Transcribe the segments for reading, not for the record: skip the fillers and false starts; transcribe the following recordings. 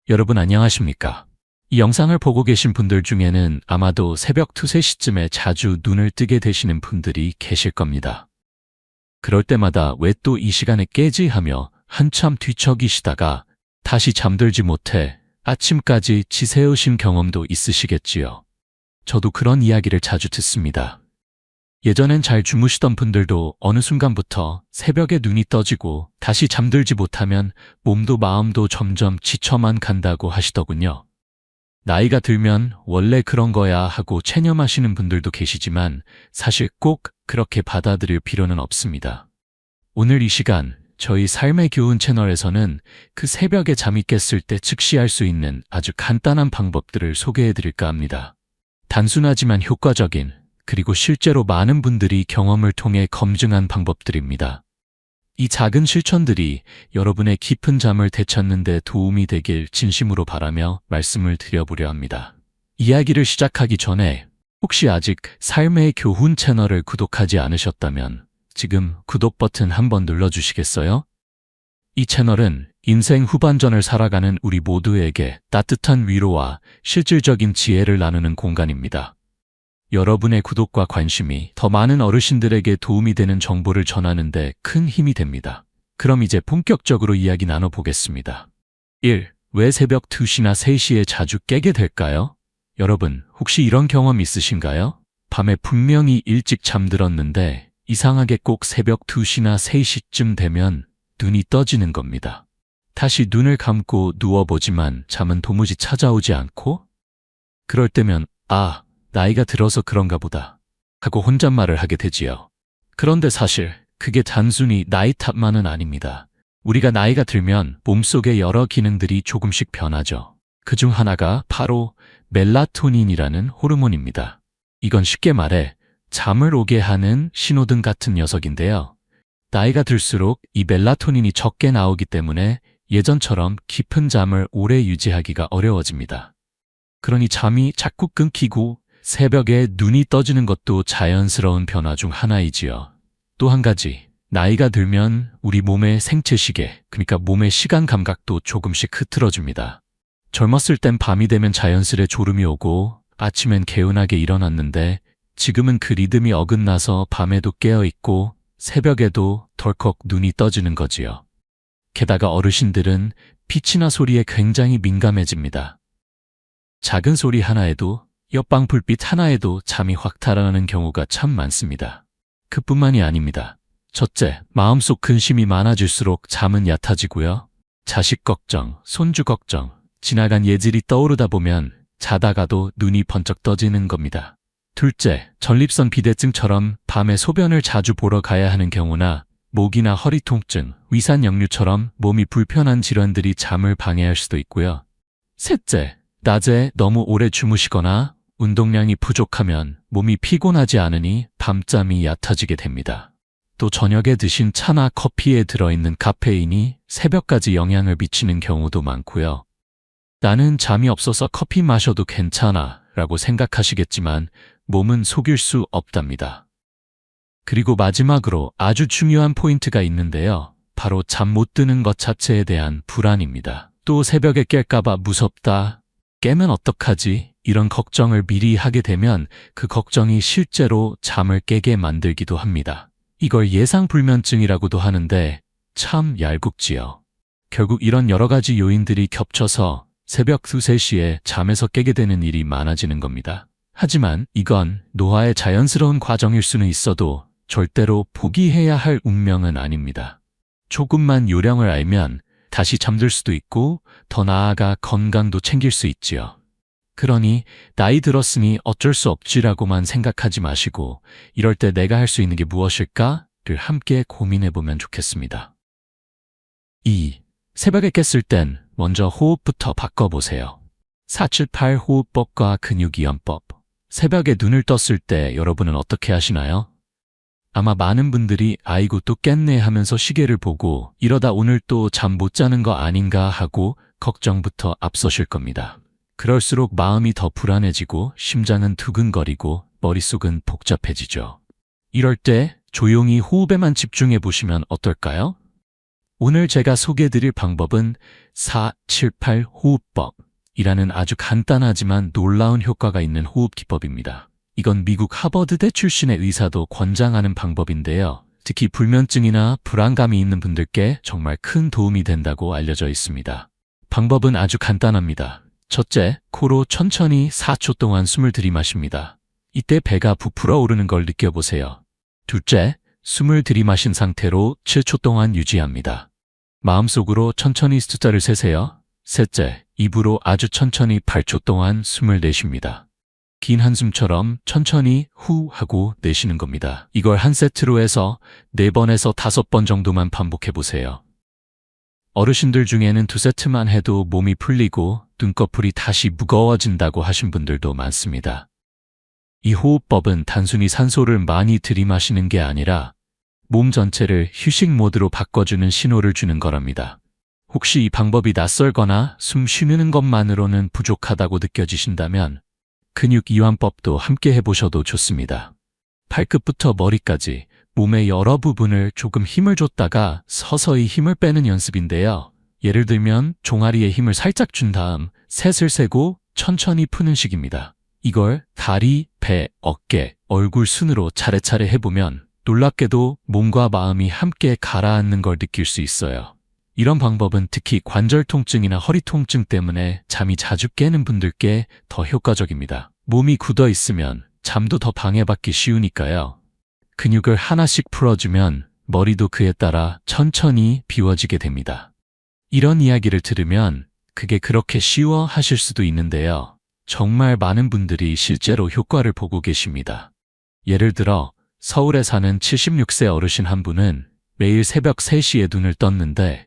여러분 안녕하십니까? 이 영상을 보고 계신 분들 중에는 아마도 새벽 2, 3시쯤에 자주 눈을 뜨게 되시는 분들이 계실 겁니다. 그럴 때마다 왜 또 이 시간에 깨지 하며 한참 뒤척이시다가 다시 잠들지 못해 아침까지 지새우신 경험도 있으시겠지요. 저도 그런 이야기를 자주 듣습니다. 예전엔 잘 주무시던 분들도 어느 순간부터 새벽에 눈이 떠지고 다시 잠들지 못하면 몸도 마음도 점점 지쳐만 간다고 하시더군요. 나이가 들면 원래 그런 거야 하고 체념하시는 분들도 계시지만 사실 꼭 그렇게 받아들일 필요는 없습니다. 오늘 이 시간 저희 삶의 교훈 채널에서는 그 새벽에 잠이 깼을 때 즉시 할 수 있는 아주 간단한 방법들을 소개해 드릴까 합니다. 단순하지만 효과적인 그리고 실제로 많은 분들이 경험을 통해 검증한 방법들입니다. 이 작은 실천들이 여러분의 깊은 잠을 되찾는 데 도움이 되길 진심으로 바라며 말씀을 드려보려 합니다. 이야기를 시작하기 전에 혹시 아직 삶의 교훈 채널을 구독하지 않으셨다면 지금 구독 버튼 한번 눌러주시겠어요? 이 채널은 인생 후반전을 살아가는 우리 모두에게 따뜻한 위로와 실질적인 지혜를 나누는 공간입니다. 여러분의 구독과 관심이 더 많은 어르신들에게 도움이 되는 정보를 전하는 데 큰 힘이 됩니다. 그럼 이제 본격적으로 이야기 나눠보겠습니다. 1. 왜 새벽 2시나 3시에 자주 깨게 될까요? 여러분, 혹시 이런 경험 있으신가요? 밤에 분명히 일찍 잠들었는데 이상하게 꼭 새벽 2시나 3시쯤 되면 눈이 떠지는 겁니다. 다시 눈을 감고 누워보지만 잠은 도무지 찾아오지 않고 그럴 때면 나이가 들어서 그런가 보다 하고 혼잣말을 하게 되지요. 그런데 사실 그게 단순히 나이 탓만은 아닙니다. 우리가 나이가 들면 몸속의 여러 기능들이 조금씩 변하죠. 그중 하나가 바로 멜라토닌이라는 호르몬입니다. 이건 쉽게 말해 잠을 오게 하는 신호등 같은 녀석인데요. 나이가 들수록 이 멜라토닌이 적게 나오기 때문에 예전처럼 깊은 잠을 오래 유지하기가 어려워집니다. 그러니 잠이 자꾸 끊기고 새벽에 눈이 떠지는 것도 자연스러운 변화 중 하나이지요. 또 한 가지, 나이가 들면 우리 몸의 생체시계, 그러니까 몸의 시간 감각도 조금씩 흐트러집니다. 젊었을 땐 밤이 되면 자연스레 졸음이 오고 아침엔 개운하게 일어났는데 지금은 그 리듬이 어긋나서 밤에도 깨어있고 새벽에도 덜컥 눈이 떠지는 거지요. 게다가 어르신들은 빛이나 소리에 굉장히 민감해집니다. 작은 소리 하나에도 옆방 불빛 하나에도 잠이 확 달아나는 경우가 참 많습니다. 그뿐만이 아닙니다. 첫째, 마음속 근심이 많아질수록 잠은 얕아지고요. 자식 걱정, 손주 걱정, 지나간 예질이 떠오르다 보면 자다가도 눈이 번쩍 떠지는 겁니다. 둘째, 전립선 비대증처럼 밤에 소변을 자주 보러 가야 하는 경우나 목이나 허리 통증, 위산 역류처럼 몸이 불편한 질환들이 잠을 방해할 수도 있고요. 셋째, 낮에 너무 오래 주무시거나 운동량이 부족하면 몸이 피곤하지 않으니 밤잠이 얕아지게 됩니다. 또 저녁에 드신 차나 커피에 들어있는 카페인이 새벽까지 영향을 미치는 경우도 많고요. 나는 잠이 없어서 커피 마셔도 괜찮아 라고 생각하시겠지만 몸은 속일 수 없답니다. 그리고 마지막으로 아주 중요한 포인트가 있는데요. 바로 잠 못 드는 것 자체에 대한 불안입니다. 또 새벽에 깰까봐 무섭다, 깨면 어떡하지? 이런 걱정을 미리 하게 되면 그 걱정이 실제로 잠을 깨게 만들기도 합니다. 이걸 예상불면증이라고도 하는데 참 얄궂지요. 결국 이런 여러 가지 요인들이 겹쳐서 새벽 2, 3시에 잠에서 깨게 되는 일이 많아지는 겁니다. 하지만 이건 노화의 자연스러운 과정일 수는 있어도 절대로 포기해야 할 운명은 아닙니다. 조금만 요령을 알면 다시 잠들 수도 있고 더 나아가 건강도 챙길 수 있지요. 그러니 나이 들었으니 어쩔 수 없지라고만 생각하지 마시고 이럴 때 내가 할 수 있는 게 무엇일까를 함께 고민해보면 좋겠습니다. 2. 새벽에 깼을 땐 먼저 호흡부터 바꿔보세요. 478 호흡법과 근육이완법. 새벽에 눈을 떴을 때 여러분은 어떻게 하시나요? 아마 많은 분들이 아이고 또 깼네 하면서 시계를 보고 이러다 오늘 또 잠 못 자는 거 아닌가 하고 걱정부터 앞서실 겁니다. 그럴수록 마음이 더 불안해지고 심장은 두근거리고 머릿속은 복잡해지죠. 이럴 때 조용히 호흡에만 집중해 보시면 어떨까요? 오늘 제가 소개해드릴 방법은 478 호흡법이라는 아주 간단하지만 놀라운 효과가 있는 호흡 기법입니다. 이건 미국 하버드대 출신의 의사도 권장하는 방법인데요. 특히 불면증이나 불안감이 있는 분들께 정말 큰 도움이 된다고 알려져 있습니다. 방법은 아주 간단합니다. 첫째, 코로 천천히 4초 동안 숨을 들이마십니다. 이때 배가 부풀어 오르는 걸 느껴보세요. 둘째, 숨을 들이마신 상태로 7초 동안 유지합니다. 마음속으로 천천히 숫자를 세세요. 셋째, 입으로 아주 천천히 8초 동안 숨을 내쉽니다. 긴 한숨처럼 천천히 후 하고 내쉬는 겁니다. 이걸 한 세트로 해서 4번에서 5번 정도만 반복해보세요. 어르신들 중에는 2세트만 해도 몸이 풀리고 눈꺼풀이 다시 무거워진다고 하신 분들도 많습니다. 이 호흡법은 단순히 산소를 많이 들이마시는 게 아니라 몸 전체를 휴식 모드로 바꿔주는 신호를 주는 거랍니다. 혹시 이 방법이 낯설거나 숨 쉬는 것만으로는 부족하다고 느껴지신다면 근육 이완법도 함께 해보셔도 좋습니다. 발끝부터 머리까지 몸의 여러 부분을 조금 힘을 줬다가 서서히 힘을 빼는 연습인데요. 예를 들면 종아리에 힘을 살짝 준 다음 셋을 세고 천천히 푸는 식입니다. 이걸 다리, 배, 어깨, 얼굴 순으로 차례차례 해보면 놀랍게도 몸과 마음이 함께 가라앉는 걸 느낄 수 있어요. 이런 방법은 특히 관절 통증이나 허리 통증 때문에 잠이 자주 깨는 분들께 더 효과적입니다. 몸이 굳어 있으면 잠도 더 방해받기 쉬우니까요. 근육을 하나씩 풀어주면 머리도 그에 따라 천천히 비워지게 됩니다. 이런 이야기를 들으면 그게 그렇게 쉬워 하실 수도 있는데요. 정말 많은 분들이 실제로 효과를 보고 계십니다. 예를 들어 서울에 사는 76세 어르신 한 분은 매일 새벽 3시에 눈을 떴는데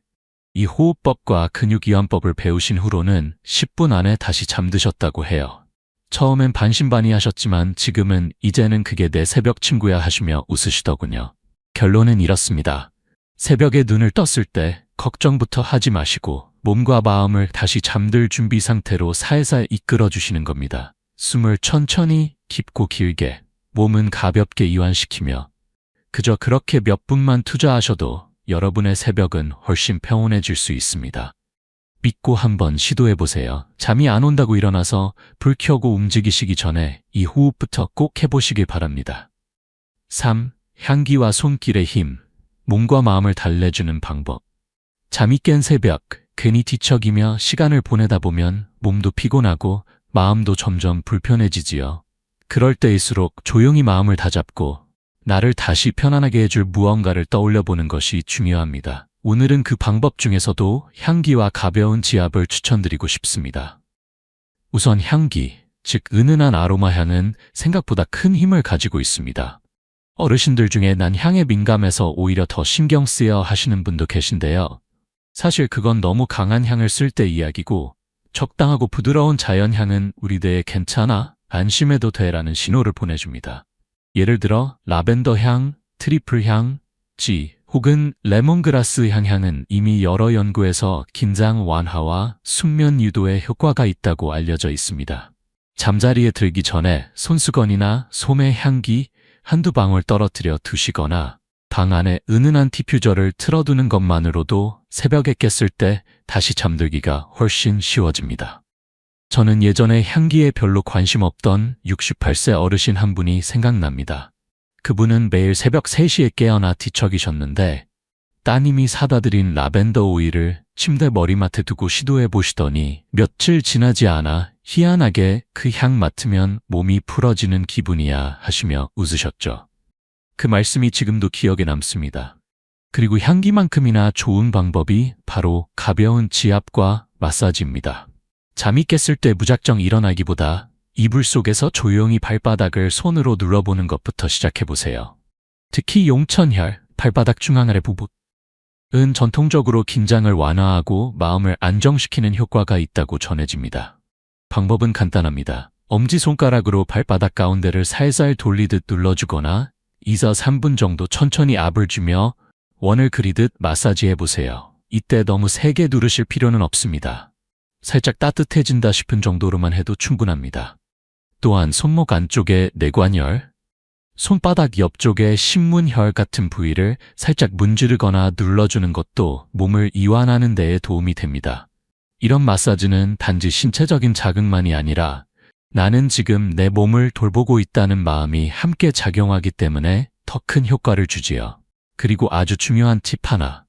이 호흡법과 근육이완법을 배우신 후로는 10분 안에 다시 잠드셨다고 해요. 처음엔 반신반의하셨지만 지금은 이제는 그게 내 새벽 친구야 하시며 웃으시더군요. 결론은 이렇습니다. 새벽에 눈을 떴을 때 걱정부터 하지 마시고 몸과 마음을 다시 잠들 준비 상태로 살살 이끌어 주시는 겁니다. 숨을 천천히 깊고 길게, 몸은 가볍게 이완시키며 그저 그렇게 몇 분만 투자하셔도 여러분의 새벽은 훨씬 평온해질 수 있습니다. 믿고 한번 시도해보세요. 잠이 안 온다고 일어나서 불 켜고 움직이시기 전에 이 호흡부터 꼭 해보시길 바랍니다. 3. 향기와 손길의 힘, 몸과 마음을 달래주는 방법. 잠이 깬 새벽, 괜히 뒤척이며 시간을 보내다 보면 몸도 피곤하고 마음도 점점 불편해지지요. 그럴 때일수록 조용히 마음을 다잡고 나를 다시 편안하게 해줄 무언가를 떠올려보는 것이 중요합니다. 오늘은 그 방법 중에서도 향기와 가벼운 지압을 추천드리고 싶습니다. 우선 향기, 즉 은은한 아로마 향은 생각보다 큰 힘을 가지고 있습니다. 어르신들 중에 난 향에 민감해서 오히려 더 신경 쓰여 하시는 분도 계신데요. 사실 그건 너무 강한 향을 쓸 때 이야기고 적당하고 부드러운 자연향은 우리 뇌에 괜찮아, 안심해도 돼라는 신호를 보내줍니다. 예를 들어 라벤더 향, 트리플 향, 지 혹은 레몬그라스 향은 이미 여러 연구에서 긴장 완화와 숙면 유도에 효과가 있다고 알려져 있습니다. 잠자리에 들기 전에 손수건이나 솜의 향기 한두 방울 떨어뜨려 두시거나 방 안에 은은한 디퓨저를 틀어두는 것만으로도 새벽에 깼을 때 다시 잠들기가 훨씬 쉬워집니다. 저는 예전에 향기에 별로 관심 없던 68세 어르신 한 분이 생각납니다. 그분은 매일 새벽 3시에 깨어나 뒤척이셨는데 따님이 사다 드린 라벤더 오일을 침대 머리맡에 두고 시도해 보시더니 며칠 지나지 않아 희한하게 그 향 맡으면 몸이 풀어지는 기분이야 하시며 웃으셨죠. 그 말씀이 지금도 기억에 남습니다. 그리고 향기만큼이나 좋은 방법이 바로 가벼운 지압과 마사지입니다. 잠이 깼을 때 무작정 일어나기보다 이불 속에서 조용히 발바닥을 손으로 눌러보는 것부터 시작해보세요. 특히 용천혈, 발바닥 중앙아래 부분은 전통적으로 긴장을 완화하고 마음을 안정시키는 효과가 있다고 전해집니다. 방법은 간단합니다. 엄지손가락으로 발바닥 가운데를 살살 돌리듯 눌러주거나 2서 3분 정도 천천히 압을 주며 원을 그리듯 마사지해보세요. 이때 너무 세게 누르실 필요는 없습니다. 살짝 따뜻해진다 싶은 정도로만 해도 충분합니다. 또한 손목 안쪽의 내관열, 손바닥 옆쪽에 신문혈 같은 부위를 살짝 문지르거나 눌러주는 것도 몸을 이완하는 데에 도움이 됩니다. 이런 마사지는 단지 신체적인 자극만이 아니라 나는 지금 내 몸을 돌보고 있다는 마음이 함께 작용하기 때문에 더 큰 효과를 주지요. 그리고 아주 중요한 팁 하나.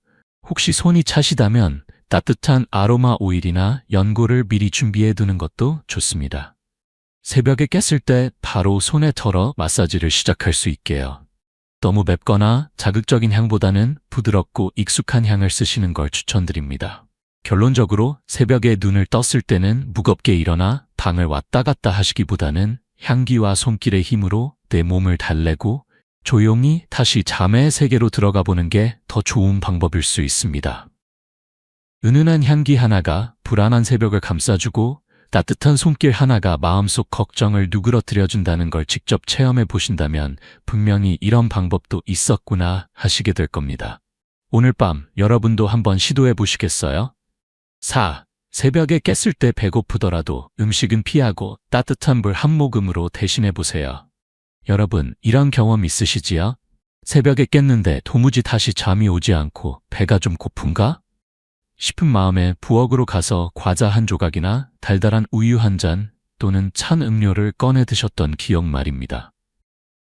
혹시 손이 차시다면 따뜻한 아로마 오일이나 연고를 미리 준비해 두는 것도 좋습니다. 새벽에 깼을 때 바로 손에 털어 마사지를 시작할 수 있게요. 너무 맵거나 자극적인 향보다는 부드럽고 익숙한 향을 쓰시는 걸 추천드립니다. 결론적으로 새벽에 눈을 떴을 때는 무겁게 일어나 방을 왔다 갔다 하시기보다는 향기와 손길의 힘으로 내 몸을 달래고 조용히 다시 잠의 세계로 들어가 보는 게 더 좋은 방법일 수 있습니다. 은은한 향기 하나가 불안한 새벽을 감싸주고 따뜻한 손길 하나가 마음속 걱정을 누그러뜨려준다는 걸 직접 체험해 보신다면 분명히 이런 방법도 있었구나 하시게 될 겁니다. 오늘 밤 여러분도 한번 시도해 보시겠어요? 4. 새벽에 깼을 때 배고프더라도 음식은 피하고 따뜻한 물 한 모금으로 대신해 보세요. 여러분, 이런 경험 있으시지요? 새벽에 깼는데 도무지 다시 잠이 오지 않고 배가 좀 고픈가? 싶은 마음에 부엌으로 가서 과자 한 조각이나 달달한 우유 한 잔 또는 찬 음료를 꺼내 드셨던 기억 말입니다.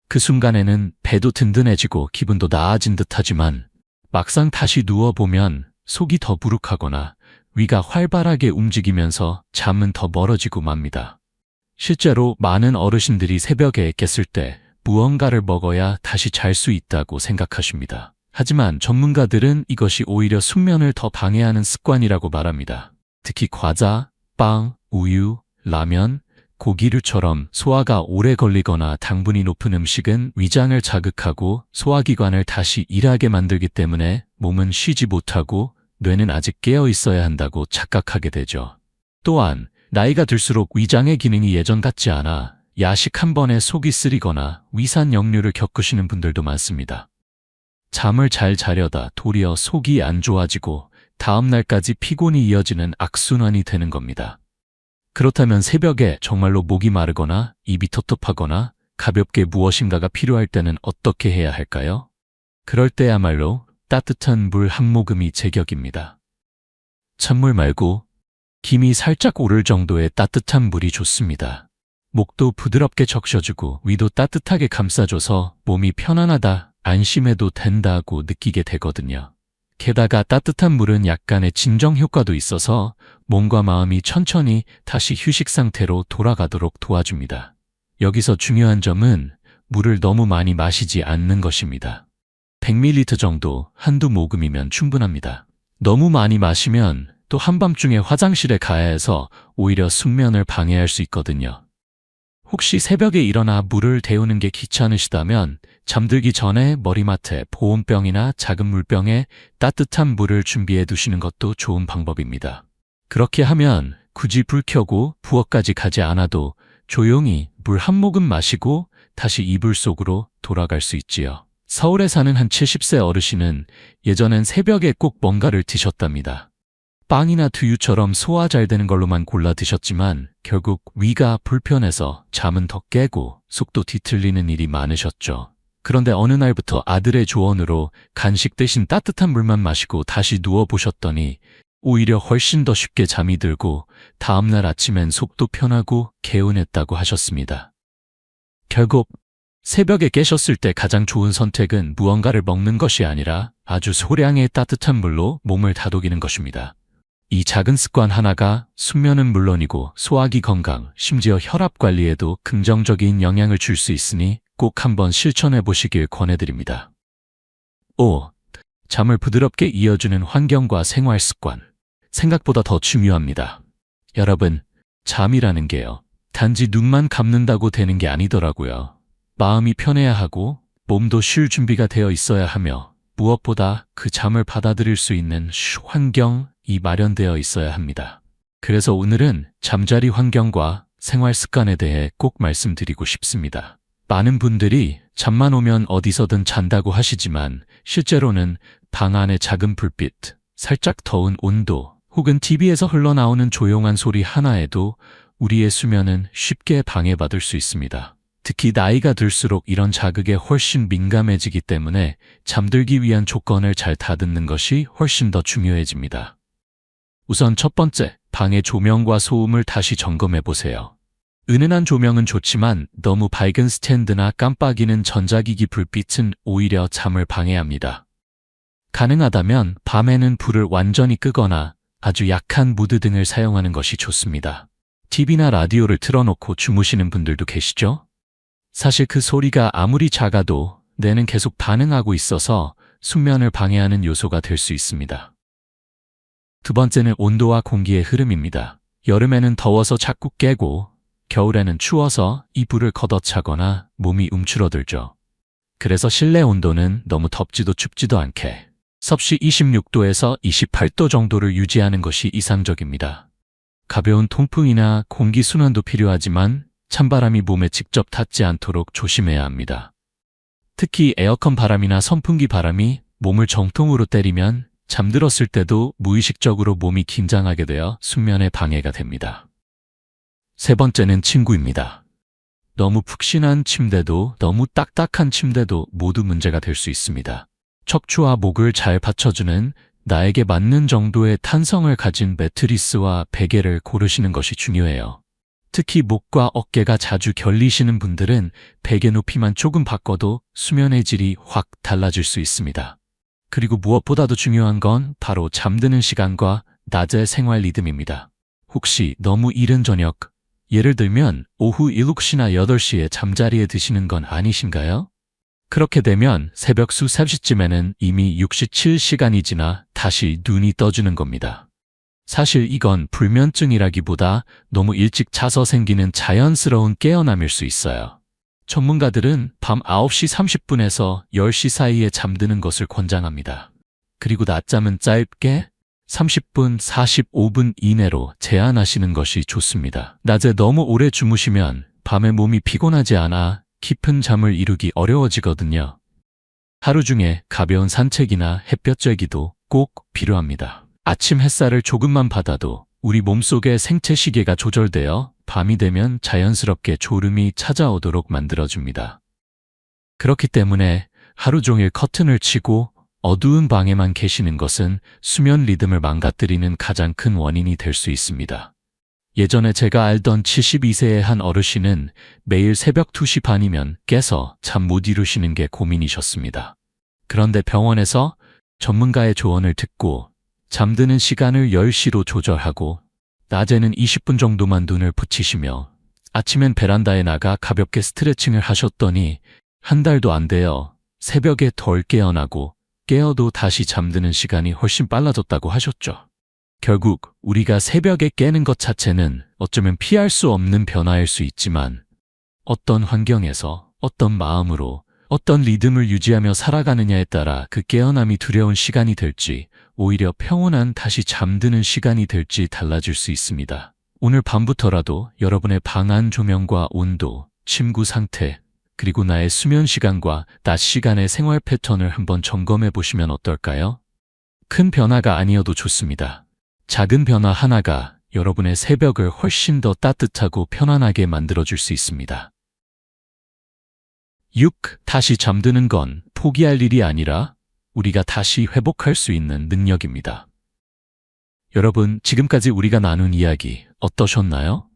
그 순간에는 배도 든든해지고 기분도 나아진 듯하지만 막상 다시 누워보면 속이 더 부룩하거나 위가 활발하게 움직이면서 잠은 더 멀어지고 맙니다. 실제로 많은 어르신들이 새벽에 깼을 때 무언가를 먹어야 다시 잘 수 있다고 생각하십니다. 하지만 전문가들은 이것이 오히려 숙면을 더 방해하는 습관이라고 말합니다. 특히 과자, 빵, 우유, 라면, 고기류처럼 소화가 오래 걸리거나 당분이 높은 음식은 위장을 자극하고 소화기관을 다시 일하게 만들기 때문에 몸은 쉬지 못하고 뇌는 아직 깨어 있어야 한다고 착각하게 되죠. 또한 나이가 들수록 위장의 기능이 예전 같지 않아 야식 한 번에 속이 쓰리거나 위산 역류를 겪으시는 분들도 많습니다. 잠을 잘 자려다 도리어 속이 안 좋아지고 다음 날까지 피곤이 이어지는 악순환이 되는 겁니다. 그렇다면 새벽에 정말로 목이 마르거나 입이 텁텁하거나 가볍게 무엇인가가 필요할 때는 어떻게 해야 할까요? 그럴 때야말로 따뜻한 물 한 모금이 제격입니다. 찬물 말고 김이 살짝 오를 정도의 따뜻한 물이 좋습니다. 목도 부드럽게 적셔주고 위도 따뜻하게 감싸줘서 몸이 편안하다, 안심해도 된다고 느끼게 되거든요. 게다가 따뜻한 물은 약간의 진정 효과도 있어서 몸과 마음이 천천히 다시 휴식 상태로 돌아가도록 도와줍니다. 여기서 중요한 점은 물을 너무 많이 마시지 않는 것입니다. 100ml 정도 한두 모금이면 충분합니다. 너무 많이 마시면 또 한밤중에 화장실에 가야 해서 오히려 숙면을 방해할 수 있거든요. 혹시 새벽에 일어나 물을 데우는 게 귀찮으시다면 잠들기 전에 머리맡에 보온병이나 작은 물병에 따뜻한 물을 준비해 두시는 것도 좋은 방법입니다. 그렇게 하면 굳이 불 켜고 부엌까지 가지 않아도 조용히 물 한 모금 마시고 다시 이불 속으로 돌아갈 수 있지요. 서울에 사는 한 70세 어르신은 예전엔 새벽에 꼭 뭔가를 드셨답니다. 빵이나 두유처럼 소화 잘 되는 걸로만 골라 드셨지만 결국 위가 불편해서 잠은 더 깨고 속도 뒤틀리는 일이 많으셨죠. 그런데 어느 날부터 아들의 조언으로 간식 대신 따뜻한 물만 마시고 다시 누워보셨더니 오히려 훨씬 더 쉽게 잠이 들고 다음날 아침엔 속도 편하고 개운했다고 하셨습니다. 결국 새벽에 깨셨을 때 가장 좋은 선택은 무언가를 먹는 것이 아니라 아주 소량의 따뜻한 물로 몸을 다독이는 것입니다. 이 작은 습관 하나가 숙면은 물론이고 소화기 건강, 심지어 혈압 관리에도 긍정적인 영향을 줄 수 있으니 꼭 한번 실천해 보시길 권해드립니다. 5. 잠을 부드럽게 이어주는 환경과 생활 습관. 생각보다 더 중요합니다. 여러분, 잠이라는 게요. 단지 눈만 감는다고 되는 게 아니더라고요. 마음이 편해야 하고 몸도 쉴 준비가 되어 있어야 하며 무엇보다 그 잠을 받아들일 수 있는 환경이 마련되어 있어야 합니다. 그래서 오늘은 잠자리 환경과 생활 습관에 대해 꼭 말씀드리고 싶습니다. 많은 분들이 잠만 오면 어디서든 잔다고 하시지만 실제로는 방 안의 작은 불빛, 살짝 더운 온도, 혹은 TV에서 흘러나오는 조용한 소리 하나에도 우리의 수면은 쉽게 방해받을 수 있습니다. 특히 나이가 들수록 이런 자극에 훨씬 민감해지기 때문에 잠들기 위한 조건을 잘 다듬는 것이 훨씬 더 중요해집니다. 우선 첫 번째, 방의 조명과 소음을 다시 점검해 보세요. 은은한 조명은 좋지만 너무 밝은 스탠드나 깜빡이는 전자기기 불빛은 오히려 잠을 방해합니다. 가능하다면 밤에는 불을 완전히 끄거나 아주 약한 무드 등을 사용하는 것이 좋습니다. TV나 라디오를 틀어놓고 주무시는 분들도 계시죠? 사실 그 소리가 아무리 작아도 뇌는 계속 반응하고 있어서 숙면을 방해하는 요소가 될 수 있습니다. 두 번째는 온도와 공기의 흐름입니다. 여름에는 더워서 자꾸 깨고 겨울에는 추워서 이불을 걷어차거나 몸이 움츠러들죠. 그래서 실내 온도는 너무 덥지도 춥지도 않게 섭씨 26도에서 28도 정도를 유지하는 것이 이상적입니다. 가벼운 통풍이나 공기 순환도 필요하지만 찬바람이 몸에 직접 닿지 않도록 조심해야 합니다. 특히 에어컨 바람이나 선풍기 바람이 몸을 정통으로 때리면 잠들었을 때도 무의식적으로 몸이 긴장하게 되어 숙면에 방해가 됩니다. 세 번째는 침구입니다. 너무 푹신한 침대도 너무 딱딱한 침대도 모두 문제가 될 수 있습니다. 척추와 목을 잘 받쳐주는 나에게 맞는 정도의 탄성을 가진 매트리스와 베개를 고르시는 것이 중요해요. 특히 목과 어깨가 자주 결리시는 분들은 베개 높이만 조금 바꿔도 수면의 질이 확 달라질 수 있습니다. 그리고 무엇보다도 중요한 건 바로 잠드는 시간과 낮의 생활 리듬입니다. 혹시 너무 이른 저녁, 예를 들면 오후 7시나 8시에 잠자리에 드시는 건 아니신가요? 그렇게 되면 새벽 3시쯤에는 이미 67시간이 지나 다시 눈이 떠주는 겁니다. 사실 이건 불면증이라기보다 너무 일찍 자서 생기는 자연스러운 깨어남일 수 있어요. 전문가들은 밤 9시 30분에서 10시 사이에 잠드는 것을 권장합니다. 그리고 낮잠은 짧게 30분, 45분 이내로 제한하시는 것이 좋습니다. 낮에 너무 오래 주무시면 밤에 몸이 피곤하지 않아 깊은 잠을 이루기 어려워지거든요. 하루 중에 가벼운 산책이나 햇볕 쬐기도 꼭 필요합니다. 아침 햇살을 조금만 받아도 우리 몸속의 생체 시계가 조절되어 밤이 되면 자연스럽게 졸음이 찾아오도록 만들어줍니다. 그렇기 때문에 하루 종일 커튼을 치고 어두운 방에만 계시는 것은 수면 리듬을 망가뜨리는 가장 큰 원인이 될 수 있습니다. 예전에 제가 알던 72세의 한 어르신은 매일 새벽 2시 반이면 깨서 잠 못 이루시는 게 고민이셨습니다. 그런데 병원에서 전문가의 조언을 듣고 잠드는 시간을 10시로 조절하고 낮에는 20분 정도만 눈을 붙이시며 아침엔 베란다에 나가 가볍게 스트레칭을 하셨더니 한 달도 안 되어 새벽에 덜 깨어나고 깨어도 다시 잠드는 시간이 훨씬 빨라졌다고 하셨죠. 결국 우리가 새벽에 깨는 것 자체는 어쩌면 피할 수 없는 변화일 수 있지만 어떤 환경에서 어떤 마음으로 어떤 리듬을 유지하며 살아가느냐에 따라 그 깨어남이 두려운 시간이 될지 오히려 평온한 다시 잠드는 시간이 될지 달라질 수 있습니다. 오늘 밤부터라도 여러분의 방 안 조명과 온도, 침구 상태, 그리고 나의 수면 시간과 낮 시간의 생활 패턴을 한번 점검해 보시면 어떨까요? 큰 변화가 아니어도 좋습니다. 작은 변화 하나가 여러분의 새벽을 훨씬 더 따뜻하고 편안하게 만들어줄 수 있습니다. 6. 다시 잠드는 건 포기할 일이 아니라 우리가 다시 회복할 수 있는 능력입니다. 여러분, 지금까지 우리가 나눈 이야기 어떠셨나요?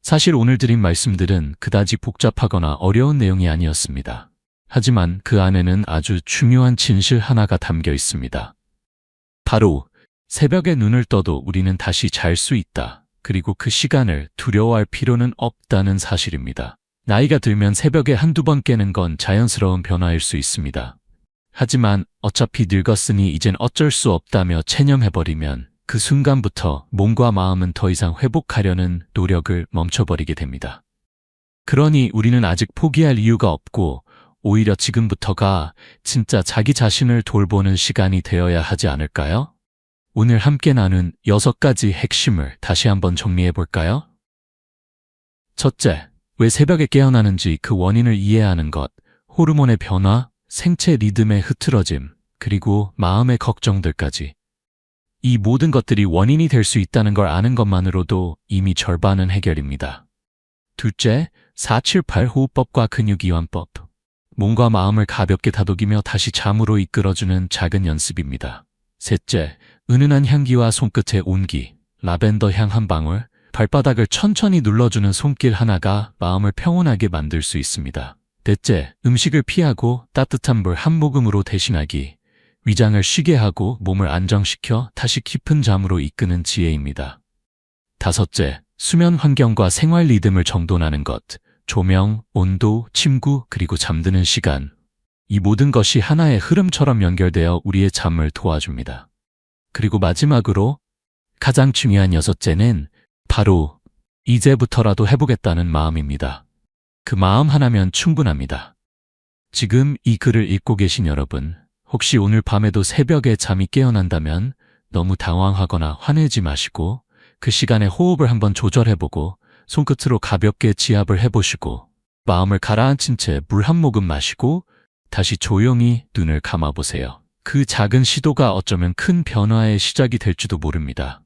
사실 오늘 드린 말씀들은 그다지 복잡하거나 어려운 내용이 아니었습니다. 하지만 그 안에는 아주 중요한 진실 하나가 담겨 있습니다. 바로 새벽에 눈을 떠도 우리는 다시 잘 수 있다. 그리고 그 시간을 두려워할 필요는 없다는 사실입니다. 나이가 들면 새벽에 한두 번 깨는 건 자연스러운 변화일 수 있습니다. 하지만 어차피 늙었으니 이젠 어쩔 수 없다며 체념해버리면 그 순간부터 몸과 마음은 더 이상 회복하려는 노력을 멈춰버리게 됩니다. 그러니 우리는 아직 포기할 이유가 없고 오히려 지금부터가 진짜 자기 자신을 돌보는 시간이 되어야 하지 않을까요? 오늘 함께 나눈 6가지 핵심을 다시 한번 정리해 볼까요? 첫째, 왜 새벽에 깨어나는지 그 원인을 이해하는 것, 호르몬의 변화, 생체 리듬의 흐트러짐, 그리고 마음의 걱정들까지. 이 모든 것들이 원인이 될 수 있다는 걸 아는 것만으로도 이미 절반은 해결입니다. 둘째, 478 호흡법과 근육이완법. 몸과 마음을 가볍게 다독이며 다시 잠으로 이끌어주는 작은 연습입니다. 셋째, 은은한 향기와 손끝의 온기, 라벤더 향 한 방울, 발바닥을 천천히 눌러주는 손길 하나가 마음을 평온하게 만들 수 있습니다. 넷째, 음식을 피하고 따뜻한 물 한 모금으로 대신하기, 위장을 쉬게 하고 몸을 안정시켜 다시 깊은 잠으로 이끄는 지혜입니다. 다섯째, 수면 환경과 생활 리듬을 정돈하는 것, 조명, 온도, 침구, 그리고 잠드는 시간. 이 모든 것이 하나의 흐름처럼 연결되어 우리의 잠을 도와줍니다. 그리고 마지막으로 가장 중요한 여섯째는 바로 이제부터라도 해보겠다는 마음입니다. 그 마음 하나면 충분합니다. 지금 이 글을 읽고 계신 여러분, 혹시 오늘 밤에도 새벽에 잠이 깨어난다면 너무 당황하거나 화내지 마시고 그 시간에 호흡을 한번 조절해보고 손끝으로 가볍게 지압을 해보시고 마음을 가라앉힌 채 물 한 모금 마시고 다시 조용히 눈을 감아보세요. 그 작은 시도가 어쩌면 큰 변화의 시작이 될지도 모릅니다.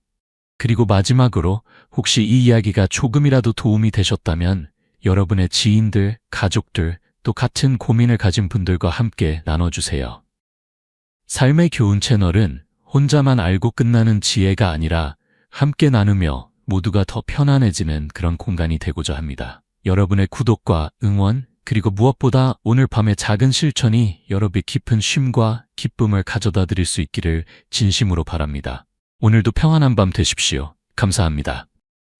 그리고 마지막으로 혹시 이 이야기가 조금이라도 도움이 되셨다면 여러분의 지인들, 가족들, 또 같은 고민을 가진 분들과 함께 나눠주세요. 삶의 교훈 채널은 혼자만 알고 끝나는 지혜가 아니라 함께 나누며 모두가 더 편안해지는 그런 공간이 되고자 합니다. 여러분의 구독과 응원, 그리고 무엇보다 오늘 밤의 작은 실천이 여러분의 깊은 쉼과 기쁨을 가져다 드릴 수 있기를 진심으로 바랍니다. 오늘도 평안한 밤 되십시오. 감사합니다.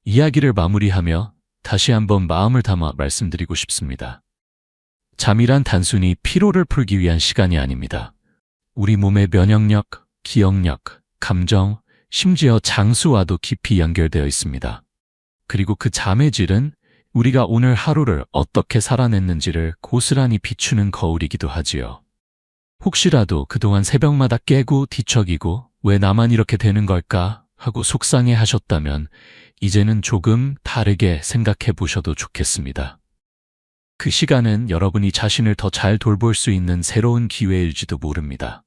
이야기를 마무리하며 다시 한번 마음을 담아 말씀드리고 싶습니다. 잠이란 단순히 피로를 풀기 위한 시간이 아닙니다. 우리 몸의 면역력, 기억력, 감정, 심지어 장수와도 깊이 연결되어 있습니다. 그리고 그 잠의 질은 우리가 오늘 하루를 어떻게 살아냈는지를 고스란히 비추는 거울이기도 하지요. 혹시라도 그동안 새벽마다 깨고 뒤척이고 왜 나만 이렇게 되는 걸까 하고 속상해 하셨다면 이제는 조금 다르게 생각해 보셔도 좋겠습니다. 그 시간은 여러분이 자신을 더 잘 돌볼 수 있는 새로운 기회일지도 모릅니다.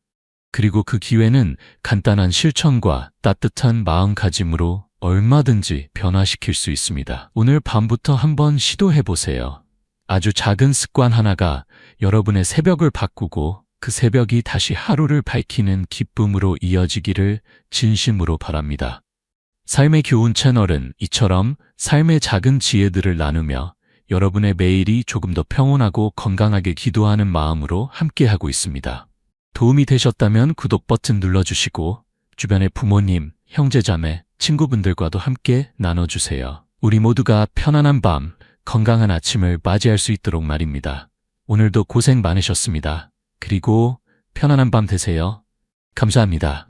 그리고 그 기회는 간단한 실천과 따뜻한 마음가짐으로 얼마든지 변화시킬 수 있습니다. 오늘 밤부터 한번 시도해보세요. 아주 작은 습관 하나가 여러분의 새벽을 바꾸고 그 새벽이 다시 하루를 밝히는 기쁨으로 이어지기를 진심으로 바랍니다. 삶의 교훈 채널은 이처럼 삶의 작은 지혜들을 나누며 여러분의 매일이 조금 더 평온하고 건강하게 기도하는 마음으로 함께하고 있습니다. 도움이 되셨다면 구독 버튼 눌러주시고 주변의 부모님, 형제자매, 친구분들과도 함께 나눠주세요. 우리 모두가 편안한 밤, 건강한 아침을 맞이할 수 있도록 말입니다. 오늘도 고생 많으셨습니다. 그리고 편안한 밤 되세요. 감사합니다.